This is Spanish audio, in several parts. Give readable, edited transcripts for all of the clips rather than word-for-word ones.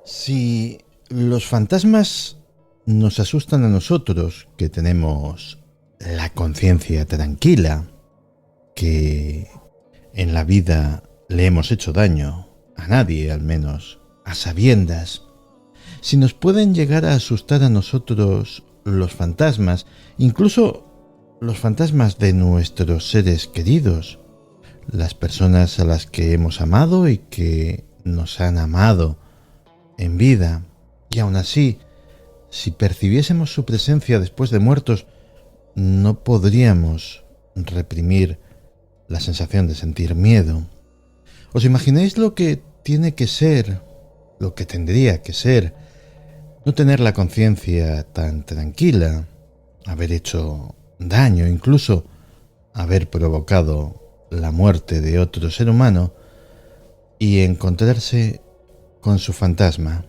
Si los fantasmas nos asustan a nosotros, que tenemos la conciencia tranquila, que en la vida le hemos hecho daño, a nadie al menos, a sabiendas, si nos pueden llegar a asustar a nosotros los fantasmas, incluso los fantasmas de nuestros seres queridos, las personas a las que hemos amado y que nos han amado en vida, y aún así, si percibiésemos su presencia después de muertos, no podríamos reprimir la sensación de sentir miedo. ¿Os imagináis lo que tiene que ser, lo que tendría que ser, no tener la conciencia tan tranquila, haber hecho daño, incluso haber provocado la muerte de otro ser humano y encontrarse con su fantasma?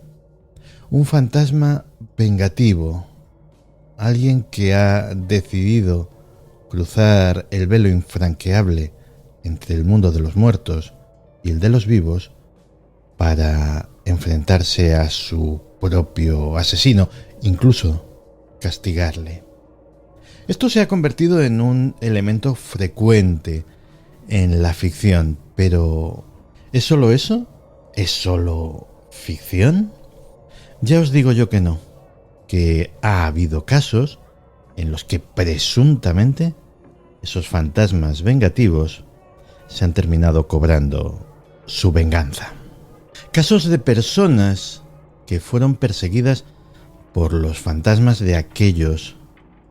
Un fantasma vengativo, alguien que ha decidido cruzar el velo infranqueable entre el mundo de los muertos y el de los vivos para enfrentarse a su propio asesino, incluso castigarle. Esto se ha convertido en un elemento frecuente en la ficción, pero ¿es solo eso? ¿Es solo ficción? Ya os digo yo que no, que ha habido casos en los que presuntamente esos fantasmas vengativos se han terminado cobrando su venganza. Casos de personas que fueron perseguidas por los fantasmas de aquellos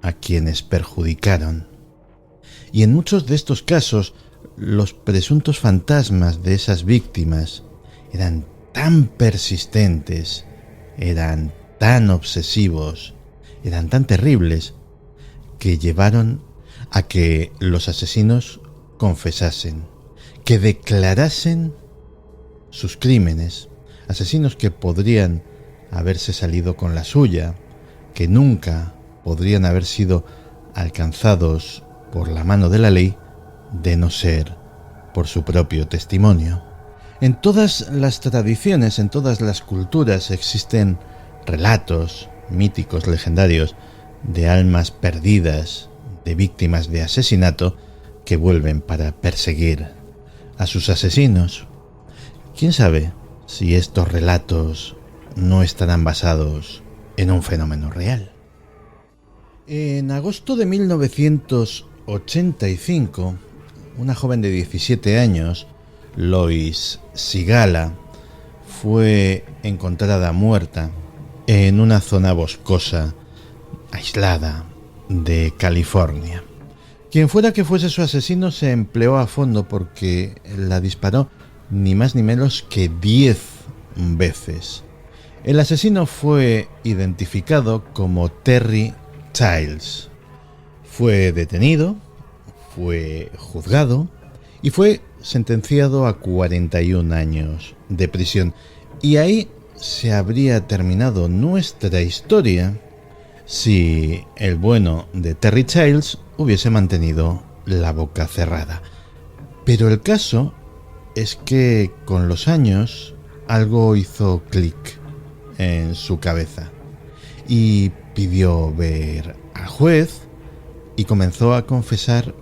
a quienes perjudicaron. Y en muchos de estos casos, los presuntos fantasmas de esas víctimas eran tan persistentes, eran tan obsesivos, eran tan terribles, que llevaron a que los asesinos confesasen, que declarasen sus crímenes, asesinos que podrían haberse salido con la suya, que nunca podrían haber sido alcanzados por la mano de la ley, de no ser por su propio testimonio. En todas las tradiciones, en todas las culturas existen relatos míticos, legendarios, de almas perdidas, de víctimas de asesinato que vuelven para perseguir a sus asesinos. ¿Quién sabe si estos relatos no estarán basados en un fenómeno real? En agosto de 1985, una joven de 17 años, Lois Sigala, fue encontrada muerta en una zona boscosa aislada de California. Quien fuera que fuese su asesino se empleó a fondo porque la disparó ni más ni menos que 10 veces. El asesino fue identificado como Terry Childs. Fue detenido, fue juzgado y fue sentenciado a 41 años de prisión. Y ahí se habría terminado nuestra historia si el bueno de Terry Childs hubiese mantenido la boca cerrada. Pero el caso es que con los años algo hizo clic en su cabeza y pidió ver al juez y comenzó a confesar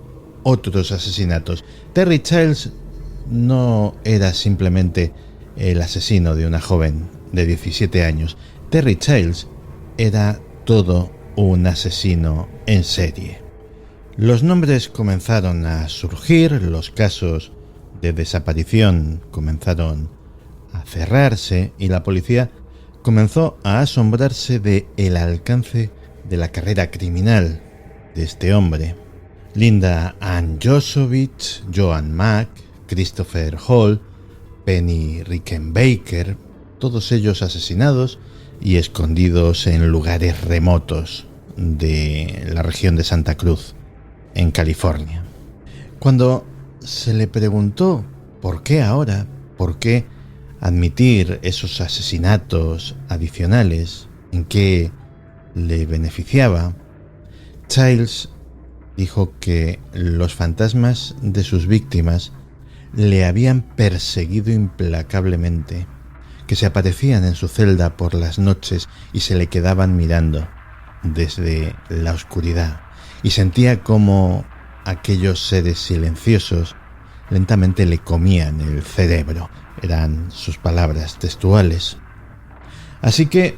otros asesinatos. Terry Childs no era simplemente el asesino de una joven de 17 años. Terry Childs era todo un asesino en serie. Los nombres comenzaron a surgir, los casos de desaparición comenzaron a cerrarse y la policía comenzó a asombrarse de el alcance de la carrera criminal de este hombre. Linda Ann Josovich, Joan Mack, Christopher Hall, Penny Rickenbacker, todos ellos asesinados y escondidos en lugares remotos de la región de Santa Cruz, en California. Cuando se le preguntó por qué ahora, por qué admitir esos asesinatos adicionales, en qué le beneficiaba, Childs dijo que los fantasmas de sus víctimas le habían perseguido implacablemente, que se aparecían en su celda por las noches y se le quedaban mirando desde la oscuridad, y sentía como aquellos seres silenciosos lentamente le comían el cerebro. Eran sus palabras textuales. Así que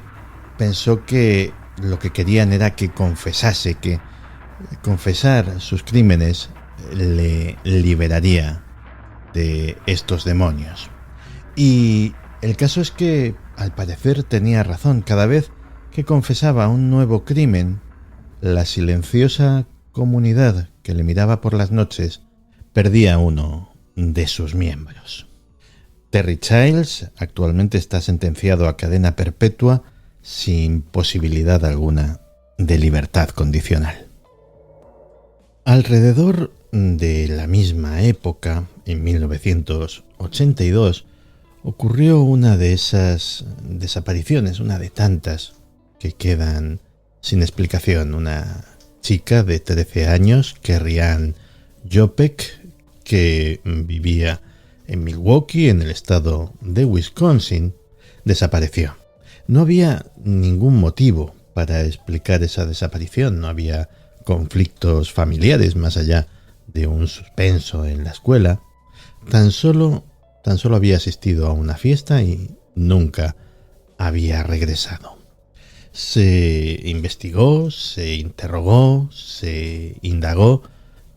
pensó que lo que querían era que confesase, que confesar sus crímenes le liberaría de estos demonios. Y el caso es que, al parecer, tenía razón. Cada vez que confesaba un nuevo crimen, la silenciosa comunidad que le miraba por las noches perdía uno de sus miembros. Terry Childs actualmente está sentenciado a cadena perpetua sin posibilidad alguna de libertad condicional. Alrededor de la misma época, en 1982, ocurrió una de esas desapariciones, una de tantas que quedan sin explicación. Una chica de 13 años, Kerry-Ann Jopek, que vivía en Milwaukee, en el estado de Wisconsin, desapareció. No había ningún motivo para explicar esa desaparición, no había conflictos familiares más allá de un suspenso en la escuela. Tan solo había asistido a una fiesta y nunca había regresado. Se investigó, se interrogó, se indagó,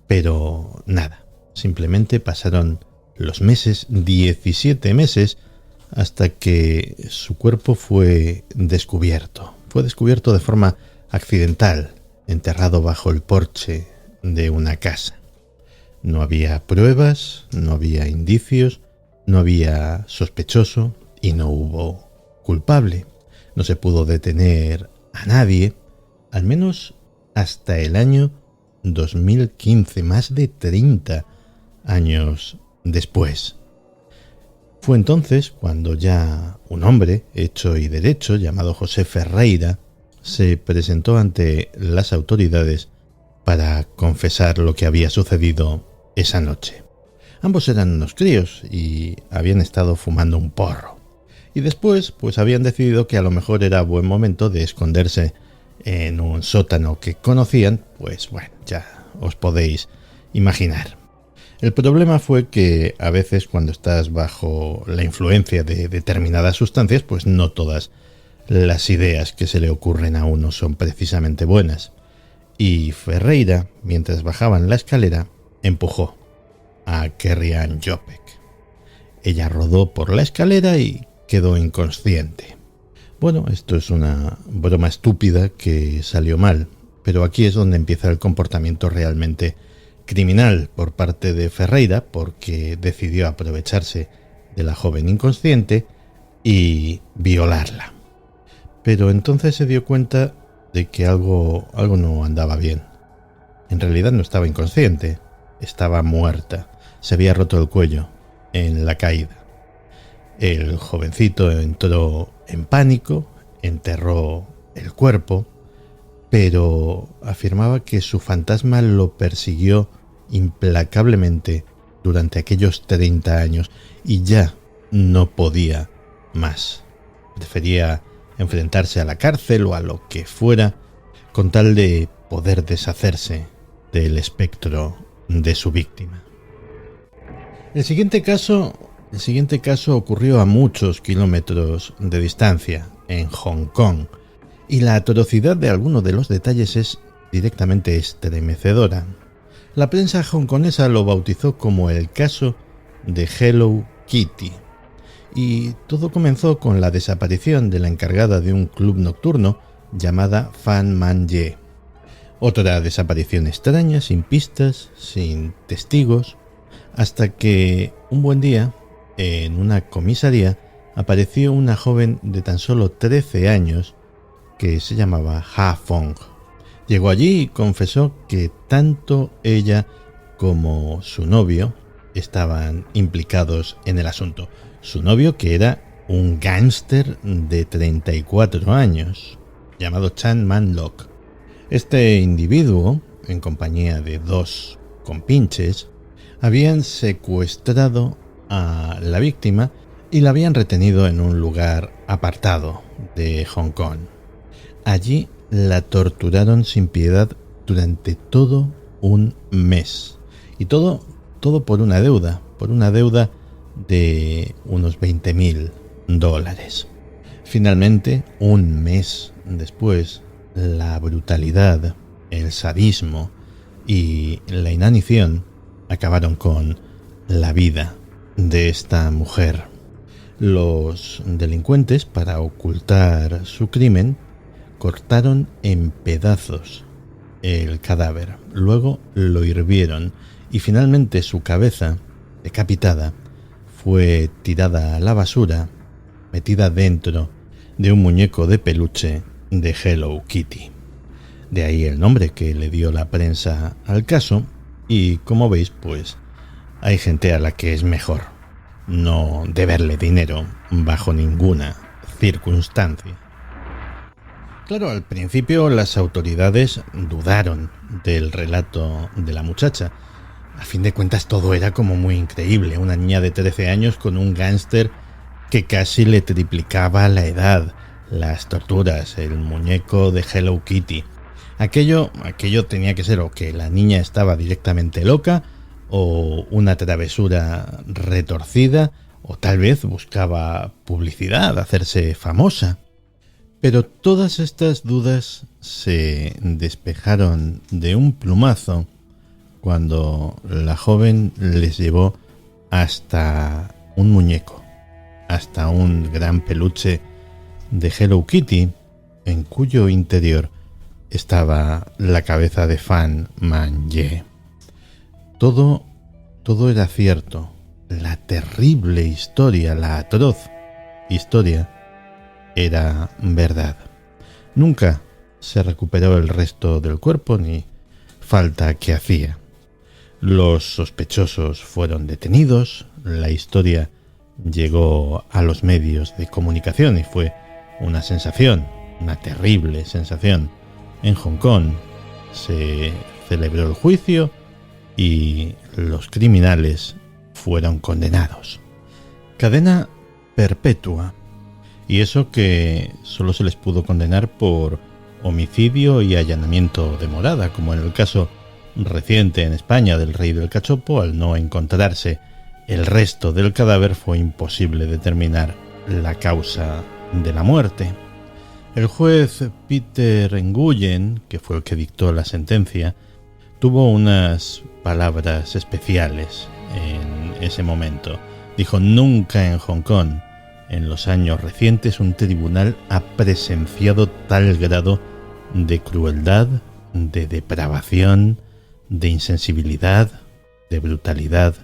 pero nada. Simplemente pasaron los meses, 17 meses, hasta que su cuerpo fue descubierto. Fue descubierto de forma accidental, enterrado bajo el porche de una casa. No había pruebas, no había indicios, no había sospechoso y no hubo culpable. No se pudo detener a nadie, al menos hasta el año 2015, más de 30 años después. Fue entonces cuando ya un hombre hecho y derecho llamado José Ferreira se presentó ante las autoridades para confesar lo que había sucedido esa noche. Ambos eran unos críos y habían estado fumando un porro. Y después, pues habían decidido que a lo mejor era buen momento de esconderse en un sótano que conocían, pues bueno, ya os podéis imaginar. El problema fue que a veces cuando estás bajo la influencia de determinadas sustancias, pues no todas las ideas que se le ocurren a uno son precisamente buenas. Y Ferreira, mientras bajaban la escalera, empujó a Kerry-Ann Jopek. Ella rodó por la escalera y quedó inconsciente. Bueno, esto es una broma estúpida que salió mal, pero aquí es donde empieza el comportamiento realmente criminal por parte de Ferreira, porque decidió aprovecharse de la joven inconsciente y violarla. Pero entonces se dio cuenta de que algo no andaba bien. En realidad no estaba inconsciente, estaba muerta. Se había roto el cuello en la caída. El jovencito entró en pánico, enterró el cuerpo, pero afirmaba que su fantasma lo persiguió implacablemente durante aquellos 30 años y ya no podía más. Prefería enfrentarse a la cárcel o a lo que fuera con tal de poder deshacerse del espectro de su víctima. El siguiente caso ocurrió a muchos kilómetros de distancia, en Hong Kong, y la atrocidad de algunos de los detalles es directamente estremecedora. La prensa hongkonesa lo bautizó como el caso de Hello Kitty, y todo comenzó con la desaparición de la encargada de un club nocturno llamada Fan Man Ye. Otra desaparición extraña, sin pistas, sin testigos, hasta que un buen día, en una comisaría, apareció una joven de tan solo 13 años que se llamaba Ha Fong. Llegó allí y confesó que tanto ella como su novio estaban implicados en el asunto. Su novio, que era un gángster de 34 años, llamado Chan Man Lok. Este individuo, en compañía de dos compinches, habían secuestrado a la víctima y la habían retenido en un lugar apartado de Hong Kong. Allí la torturaron sin piedad durante todo un mes. Y todo por una deuda de unos $20,000. Finalmente, un mes después, la brutalidad, el sadismo y la inanición acabaron con la vida de esta mujer. Los delincuentes, para ocultar su crimen, cortaron en pedazos el cadáver, luego lo hirvieron y finalmente su cabeza, decapitada, fue tirada a la basura, metida dentro de un muñeco de peluche de Hello Kitty. De ahí el nombre que le dio la prensa al caso y, como veis, pues hay gente a la que es mejor no deberle dinero bajo ninguna circunstancia. Claro, al principio las autoridades dudaron del relato de la muchacha. A fin de cuentas todo era como muy increíble. Una niña de 13 años con un gángster que casi le triplicaba la edad, las torturas, el muñeco de Hello Kitty. Aquello tenía que ser o que la niña estaba directamente loca, o una travesura retorcida, o tal vez buscaba publicidad, hacerse famosa. Pero todas estas dudas se despejaron de un plumazo cuando la joven les llevó hasta un muñeco, hasta un gran peluche de Hello Kitty, en cuyo interior estaba la cabeza de Fan Man-ye. Todo era cierto. La terrible historia, la atroz historia, era verdad. Nunca se recuperó el resto del cuerpo ni falta que hacía. Los sospechosos fueron detenidos, la historia llegó a los medios de comunicación y fue una sensación, una terrible sensación. En Hong Kong se celebró el juicio y los criminales fueron condenados. Cadena perpetua. Y eso que solo se les pudo condenar por homicidio y allanamiento de morada, como en el caso reciente en España del Rey del Cachopo. Al no encontrarse el resto del cadáver, fue imposible determinar la causa de la muerte. El juez Peter Nguyen, que fue el que dictó la sentencia, tuvo unas palabras especiales en ese momento. Dijo: nunca en Hong Kong, en los años recientes, un tribunal ha presenciado tal grado de crueldad, de depravación, de insensibilidad, de brutalidad,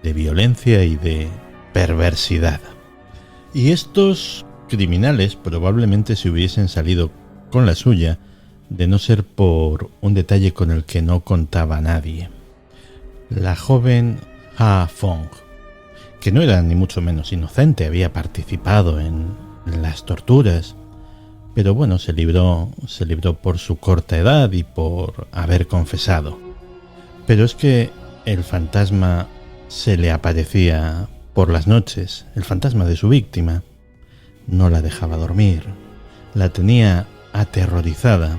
de violencia y de perversidad. Y estos criminales probablemente se hubiesen salido con la suya de no ser por un detalle con el que no contaba nadie. La joven Ha Fong, que no era ni mucho menos inocente, había participado en las torturas, pero bueno, se libró por su corta edad y por haber confesado. Pero es que el fantasma se le aparecía por las noches, el fantasma de su víctima. No la dejaba dormir, la tenía aterrorizada.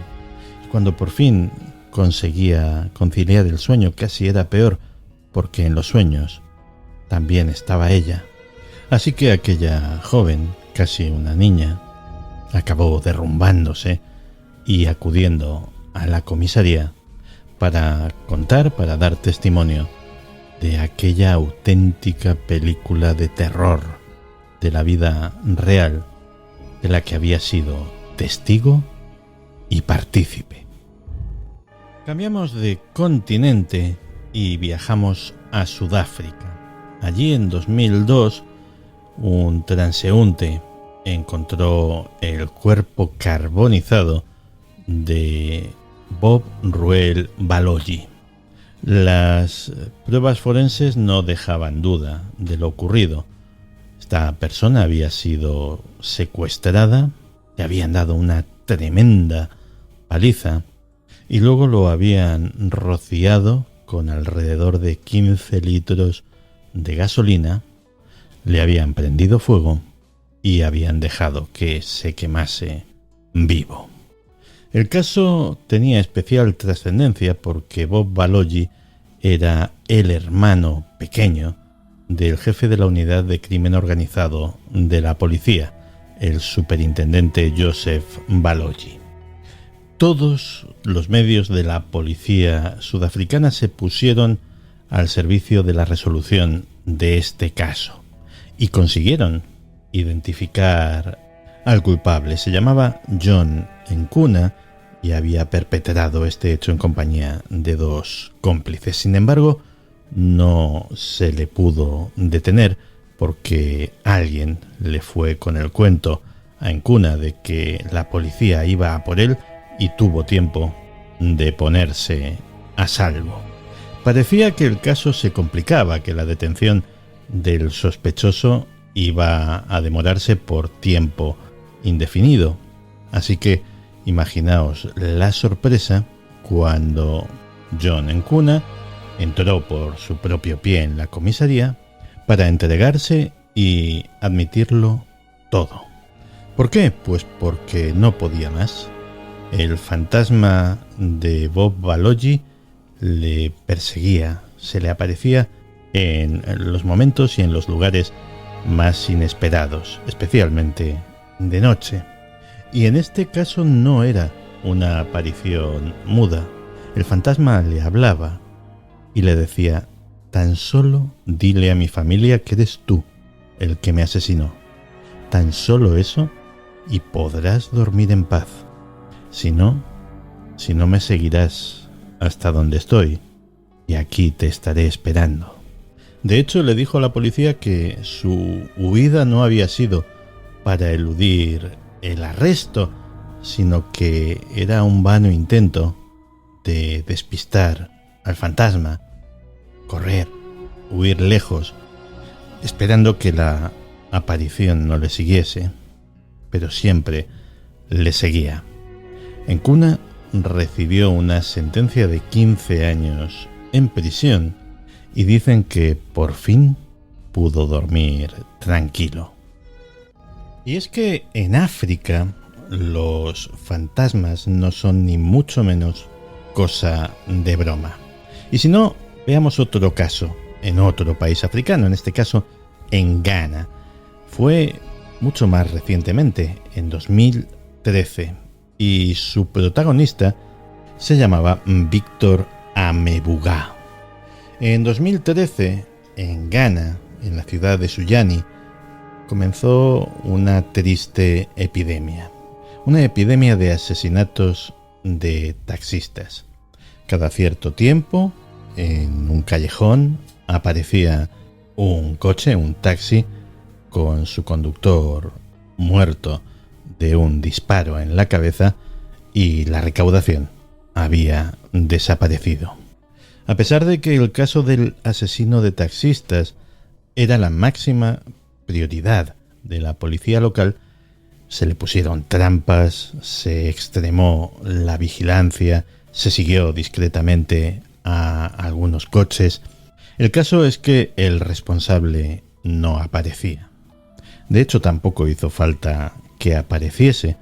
Cuando por fin conseguía conciliar el sueño, casi era peor, porque en los sueños también estaba ella. Así que aquella joven, casi una niña, acabó derrumbándose y acudiendo a la comisaría para contar, para dar testimonio de aquella auténtica película de terror de la vida real, de la que había sido testigo y partícipe. Cambiamos de continente y viajamos a Sudáfrica. Allí en 2002, un transeúnte encontró el cuerpo carbonizado de Bob Ruel Baloyi. Las pruebas forenses no dejaban duda de lo ocurrido. Esta persona había sido secuestrada, le habían dado una tremenda paliza y luego lo habían rociado con alrededor de 15 litros de gasolina, le habían prendido fuego y habían dejado que se quemase vivo. El caso tenía especial trascendencia porque Bob Balogi era el hermano pequeño del jefe de la unidad de crimen organizado de la policía, el superintendente Joseph Balogi. Todos los medios de la policía sudafricana se pusieron al servicio de la resolución de este caso y consiguieron identificar al culpable. Se llamaba John Nkuna y había perpetrado este hecho en compañía de 2 cómplices. Sin embargo, no se le pudo detener porque alguien le fue con el cuento a Nkuna de que la policía iba a por él y tuvo tiempo de ponerse a salvo. Parecía que el caso se complicaba, que la detención del sospechoso iba a demorarse por tiempo indefinido. Así que imaginaos la sorpresa cuando John Nkuna entró por su propio pie en la comisaría para entregarse y admitirlo todo. ¿Por qué? Pues porque no podía más. El fantasma de Bob Balogi le perseguía, se le aparecía en los momentos y en los lugares más inesperados, especialmente de noche. Y en este caso no era una aparición muda. El fantasma le hablaba y le decía: tan solo dile a mi familia que eres tú el que me asesinó. Tan solo eso y podrás dormir en paz. Si no me seguirás hasta donde estoy y aquí te estaré esperando. De hecho, le dijo a la policía que su huida no había sido para eludir el arresto, sino que era un vano intento de despistar al fantasma, correr, huir lejos, esperando que la aparición no le siguiese, pero siempre le seguía. Nkuna recibió una sentencia de 15 años en prisión y dicen que por fin pudo dormir tranquilo. Y es que en África los fantasmas no son ni mucho menos cosa de broma. Y si no, veamos otro caso en otro país africano, en este caso en Ghana. Fue mucho más recientemente, en 2013, y su protagonista se llamaba Victor Amebuga. En 2013, en Ghana, en la ciudad de Sunyani, comenzó una triste epidemia. Una epidemia de asesinatos de taxistas. Cada cierto tiempo, en un callejón, aparecía un coche, un taxi, con su conductor muerto de un disparo en la cabeza y la recaudación había desaparecido. A pesar de que el caso del asesino de taxistas era la máxima prioridad de la policía local, se le pusieron trampas, se extremó la vigilancia, se siguió discretamente a algunos coches. El caso es que el responsable no aparecía. De hecho, tampoco hizo falta que apareciese,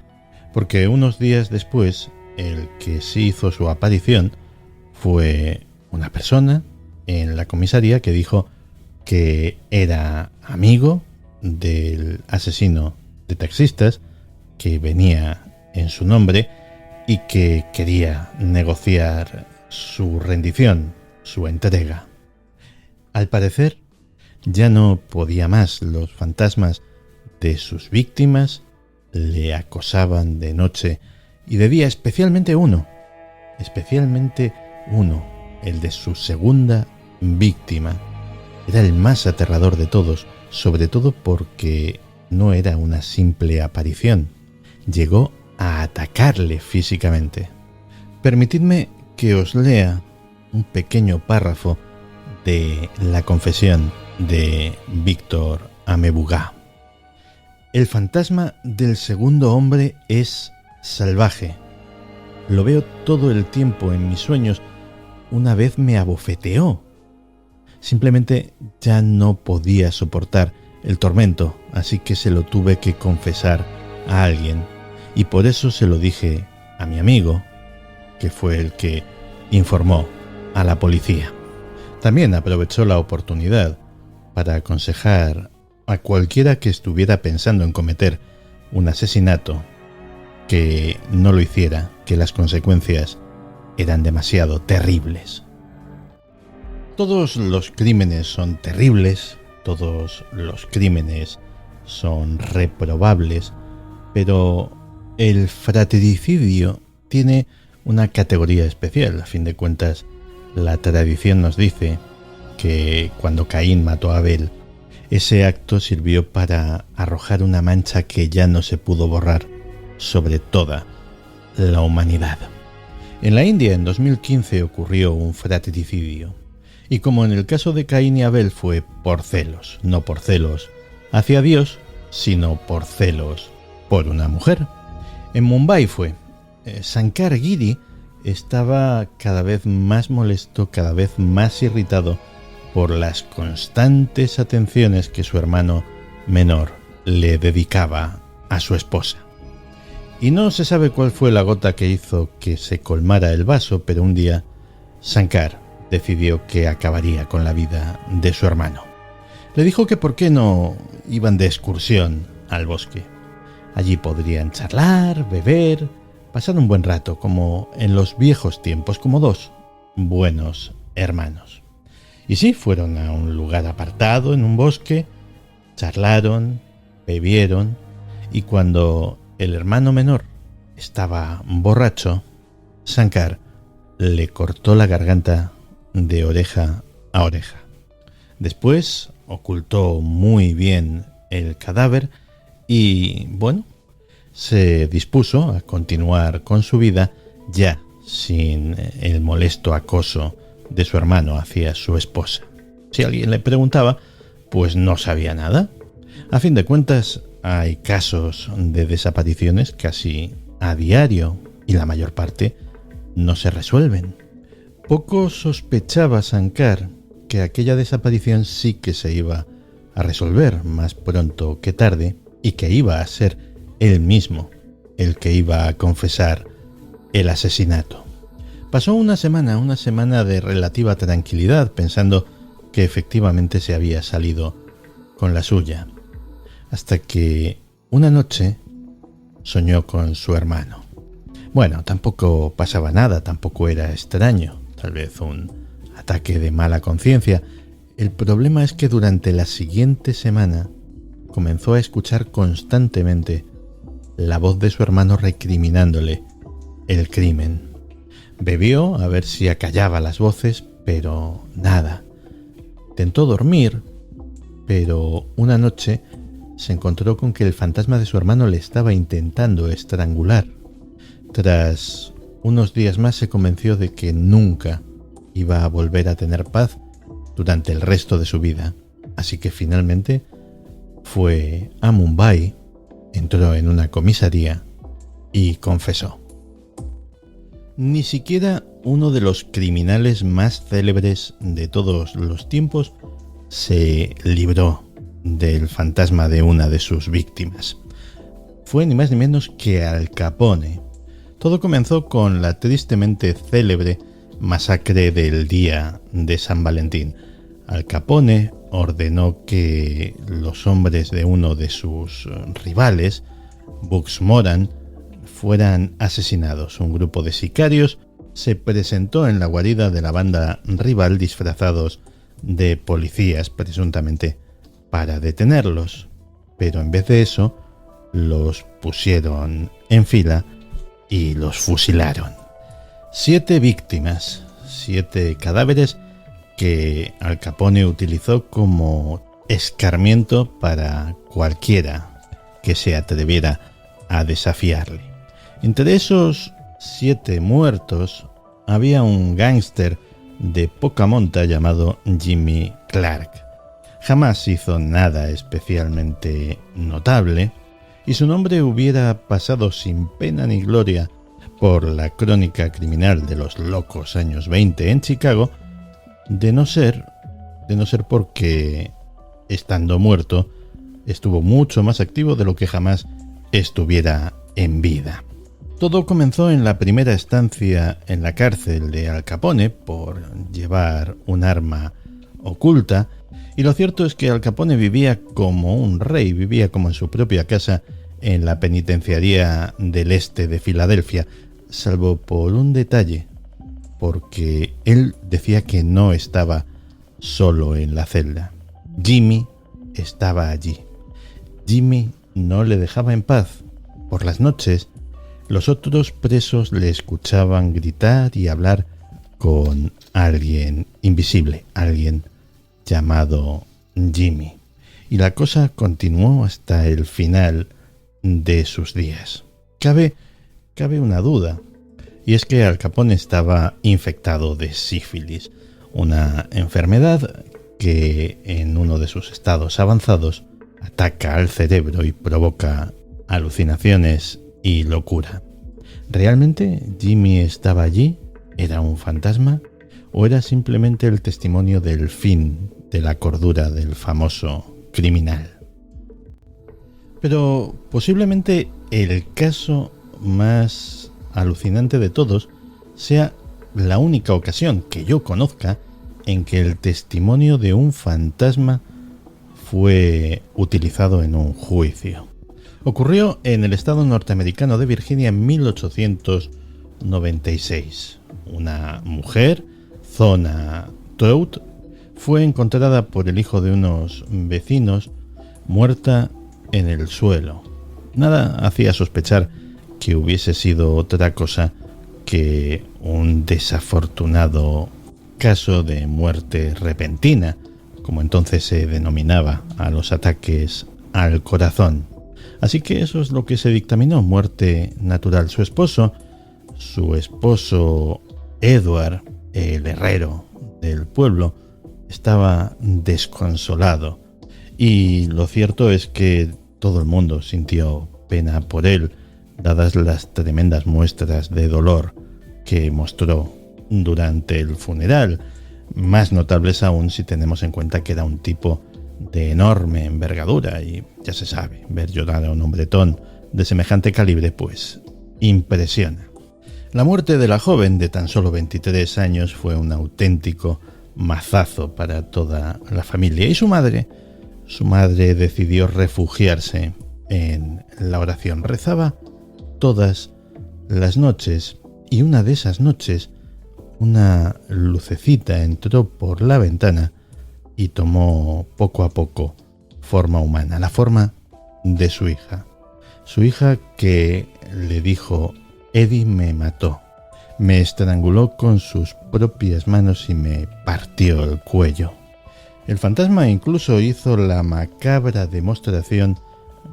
porque unos días después, el que sí hizo su aparición fue una persona en la comisaría que dijo que era amigo del asesino de taxistas, que venía en su nombre y que quería negociar su rendición, su entrega. Al parecer, ya no podía más. Los fantasmas de sus víctimas le acosaban de noche y de día, especialmente uno, el de su segunda víctima. Era el más aterrador de todos, sobre todo porque no era una simple aparición. Llegó a atacarle físicamente. Permitidme que os lea un pequeño párrafo de la confesión de Victor Amebuga. El fantasma del segundo hombre es salvaje. Lo veo todo el tiempo en mis sueños. Una vez me abofeteó. Simplemente ya no podía soportar el tormento, así que se lo tuve que confesar a alguien, y por eso se lo dije a mi amigo, que fue el que informó a la policía. También aprovechó la oportunidad para aconsejar a cualquiera que estuviera pensando en cometer un asesinato que no lo hiciera, que las consecuencias eran demasiado terribles. Todos los crímenes son terribles, todos los crímenes son reprobables, pero el fratricidio tiene una categoría especial. A fin de cuentas, la tradición nos dice que cuando Caín mató a Abel, ese acto sirvió para arrojar una mancha que ya no se pudo borrar sobre toda la humanidad. En la India, en 2015, ocurrió un fratricidio. Y como en el caso de Caín y Abel fue por celos, no por celos hacia Dios, sino por celos por una mujer. En Mumbai fue. Shankar Giri estaba cada vez más molesto, cada vez más irritado por las constantes atenciones que su hermano menor le dedicaba a su esposa. Y no se sabe cuál fue la gota que hizo que se colmara el vaso, pero un día Shankar decidió que acabaría con la vida de su hermano. Le dijo que por qué no iban de excursión al bosque. Allí podrían charlar, beber, pasar un buen rato, como en los viejos tiempos, como dos buenos hermanos. Y sí, fueron a un lugar apartado en un bosque, charlaron, bebieron, y cuando el hermano menor estaba borracho, Shankar le cortó la garganta de oreja a oreja. Después ocultó muy bien el cadáver y, bueno, se dispuso a continuar con su vida ya sin el molesto acoso de su hermano hacia su esposa. Si alguien le preguntaba, pues no sabía nada. A fin de cuentas, hay casos de desapariciones casi a diario y la mayor parte no se resuelven. Poco sospechaba Shankar que aquella desaparición sí que se iba a resolver más pronto que tarde y que iba a ser él mismo el que iba a confesar el asesinato. Pasó una semana de relativa tranquilidad, pensando que efectivamente se había salido con la suya, hasta que una noche soñó con su hermano. Bueno, tampoco pasaba nada, tampoco era extraño, tal vez un ataque de mala conciencia. El problema es que durante la siguiente semana comenzó a escuchar constantemente la voz de su hermano recriminándole el crimen. Bebió a ver si acallaba las voces, pero nada. Intentó dormir, pero una noche se encontró con que el fantasma de su hermano le estaba intentando estrangular. Tras unos días más se convenció de que nunca iba a volver a tener paz durante el resto de su vida. Así que finalmente fue a Mumbai, entró en una comisaría y confesó. Ni siquiera uno de los criminales más célebres de todos los tiempos se libró del fantasma de una de sus víctimas. Fue ni más ni menos que Al Capone. Todo comenzó con la tristemente célebre masacre del día de San Valentín. Al Capone ordenó que los hombres de uno de sus rivales, Bugs Moran, fueran asesinados. Un grupo de sicarios se presentó en la guarida de la banda rival disfrazados de policías, presuntamente para detenerlos. Pero en vez de eso, los pusieron en fila y los fusilaron. 7 víctimas, 7 cadáveres que Al Capone utilizó como escarmiento para cualquiera que se atreviera a desafiarle. Entre esos 7 muertos había un gángster de poca monta llamado Jimmy Clark. Jamás hizo nada especialmente notable y su nombre hubiera pasado sin pena ni gloria por la crónica criminal de los locos años 20 en Chicago, de no ser porque, estando muerto, estuvo mucho más activo de lo que jamás estuviera en vida. Todo comenzó en la primera estancia en la cárcel de Al Capone por llevar un arma oculta, y lo cierto es que Al Capone vivía como un rey, vivía como en su propia casa en la penitenciaría del este de Filadelfia, salvo por un detalle, porque él decía que no estaba solo en la celda. Jimmy estaba allí. Jimmy no le dejaba en paz. Por las noches, los otros presos le escuchaban gritar y hablar con alguien invisible, alguien llamado Jimmy. Y la cosa continuó hasta el final de sus días. Cabe una duda, y es que Al Capone estaba infectado de sífilis, una enfermedad que en uno de sus estados avanzados ataca al cerebro y provoca alucinaciones y locura. ¿Realmente Jimmy estaba allí? ¿Era un fantasma? ¿O era simplemente el testimonio del fin de la cordura del famoso criminal? Pero posiblemente el caso más alucinante de todos sea la única ocasión que yo conozca en que el testimonio de un fantasma fue utilizado en un juicio. Ocurrió en el estado norteamericano de Virginia en 1896. Una mujer, Zona Trout, fue encontrada por el hijo de unos vecinos muerta en el suelo. Nada hacía sospechar que hubiese sido otra cosa que un desafortunado caso de muerte repentina, como entonces se denominaba a los ataques al corazón. Así que eso es lo que se dictaminó, muerte natural. Su esposo Edward, el herrero del pueblo, estaba desconsolado, y lo cierto es que todo el mundo sintió pena por él, dadas las tremendas muestras de dolor que mostró durante el funeral, más notables aún si tenemos en cuenta que era un tipo de enorme envergadura, y ya se sabe, ver llorar a un hombretón de semejante calibre pues impresiona. La muerte de la joven de tan solo 23 años fue un auténtico mazazo para toda la familia, y su madre decidió refugiarse en la oración. Rezaba todas las noches, y una de esas noches una lucecita entró por la ventana y tomó poco a poco forma humana, la forma de su hija. Su hija, que le dijo: Eddie me mató, me estranguló con sus propias manos y me partió el cuello. El fantasma incluso hizo la macabra demostración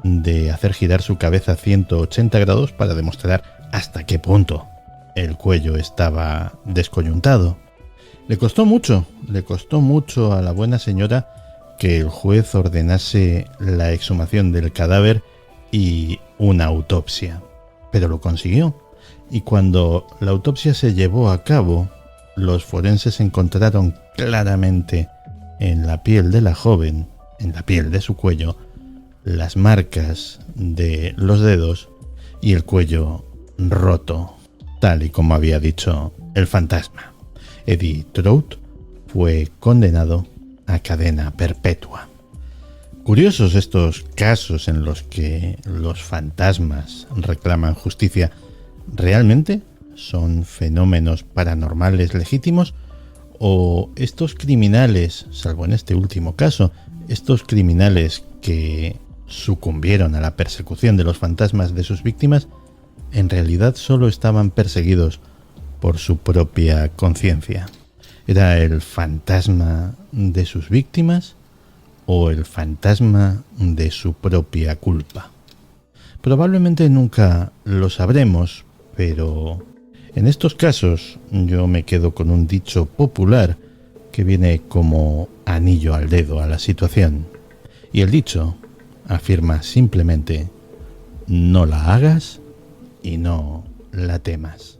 de hacer girar su cabeza a 180 grados para demostrar hasta qué punto el cuello estaba descoyuntado. Le costó mucho a la buena señora que el juez ordenase la exhumación del cadáver y una autopsia, pero lo consiguió. Y cuando la autopsia se llevó a cabo, los forenses encontraron claramente en la piel de la joven, en la piel de su cuello, las marcas de los dedos y el cuello roto, tal y como había dicho el fantasma. Eddie Trout fue condenado a cadena perpetua. Curiosos estos casos en los que los fantasmas reclaman justicia. ¿Realmente son fenómenos paranormales legítimos? ¿O estos criminales, salvo en este último caso, estos criminales que sucumbieron a la persecución de los fantasmas de sus víctimas, en realidad solo estaban perseguidos por su propia conciencia? ¿Era el fantasma de sus víctimas o el fantasma de su propia culpa? Probablemente nunca lo sabremos, pero en estos casos yo me quedo con un dicho popular que viene como anillo al dedo a la situación. Y el dicho afirma simplemente: no la hagas y no la temas.